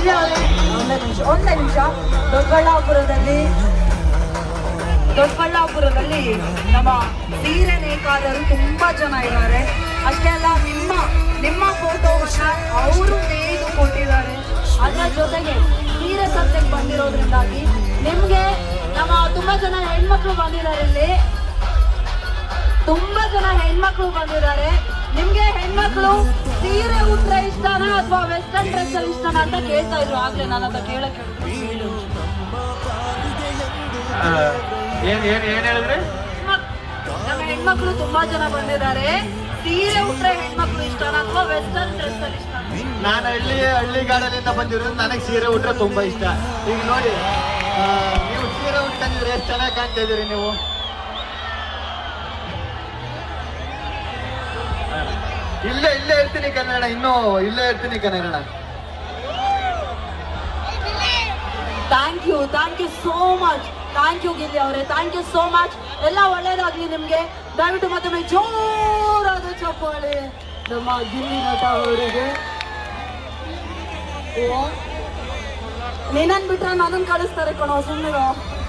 ದಿವ್ಯಾ ಅವರೇ ಒಂದೇ ನಿಮಿಷ. ದೊಡ್ಡಬಳ್ಳಾಪುರದಲ್ಲಿ ನಮ್ಮ ಸೀರೆ ನೇಕಾರರು ತುಂಬಾ ಜನ ಇದ್ದಾರೆ. ಅಷ್ಟೇ ಅಲ್ಲ, ನಿಮ್ಮ ಫೋಟೋವನ್ನ ಅವರು ನೇಯ್ದು ಕೊಟ್ಟಿದ್ದಾರೆ. ಅದರ ಜೊತೆಗೆ ಸೀರೆ ಸತ್ಯಕ್ಕೆ ಬಂದಿರೋದ್ರಿಂದಾಗಿ ನಿಮ್ಗೆ ನಮ್ಮ ತುಂಬಾ ಜನ ಹೆಣ್ಮಕ್ಳು ಬಂದಿದ್ದಾರೆ. ಇಲ್ಲಿ ತುಂಬಾ ಜನ ಹೆಣ್ಮಕ್ಳು ಬಂದಿದ್ದಾರೆ. ನಿಮ್ಗೆ ಹೆಣ್ಮಕ್ಳು ಸೀರೆ ಉಟ್ರೆ ಇಷ್ಟನಾ ಅಥವಾ ವೆಸ್ಟರ್ನ್ ಡ್ರೆಸ್ ಅಲ್ಲಿ ಇಷ್ಟನಾ ಅಂತ ಕೇಳ್ತಾ ಇದ್ರು. ಆಗ್ಲೇ ನಾನು ಅಂತ ಕೇಳಕ್ಕೆ ಹೇಳಿದ್ರೆ ನಮ್ಮ ಹೆಣ್ಮಕ್ಳು ತುಂಬಾ ಜನ ಬಂದಿದ್ದಾರೆ. ಸೀರೆ ಉಟ್ರೆ ಹೆಣ್ಮಕ್ಳು ಇಷ್ಟನಾ ಅಥವಾ ವೆಸ್ಟರ್ನ್ ಡ್ರೆಸ್ ಅಲ್ಲಿ ಇಷ್ಟನಾ? ನಾನು ಹಳ್ಳಿಗಾಡಲಿಂದ ಬಂದಿರೋದು, ನನಗೆ ಸೀರೆ ಉಟ್ರೆ ತುಂಬಾ ಇಷ್ಟ. ಈಗ ನೋಡಿ, ನೀವು ಸೀರೆ ಉಟ್ಕೊಂಡಿದ್ರೆ ಎಷ್ಟು ಚೆನ್ನಾಗಿ ಕಾಣ್ತಾ ಇದೀರಿ ನೀವು. ಇಲ್ಲೇ ಇರ್ತೀನಿ ಕನ್ನಡ, ಇಲ್ಲೇ ಇರ್ತೀನಿ Kannada. Thank you so much. Thank you Gilli ಅವರೇ, ಥ್ಯಾಂಕ್ ಯು ಸೋ ಮಚ್. ಎಲ್ಲ ಒಳ್ಳೇದಾಗ್ಲಿ ನಿಮ್ಗೆ. ದಯವಿಟ್ಟು ಮತ್ತೊಮ್ಮೆ ಜೋರಾದ ಚಪ್ಪಾಳೆ ನಮ್ಮ ಗಿಲ್ಲಿ ನಟ ಅವರಿಗೆ. ನೀನನ್ ಬಿಟ್ರೆ ನನ್ನನ್ನು ಕಳಿಸ್ತಾರೆ ಕಣೋ, ಸುಮ್ಮನೆ.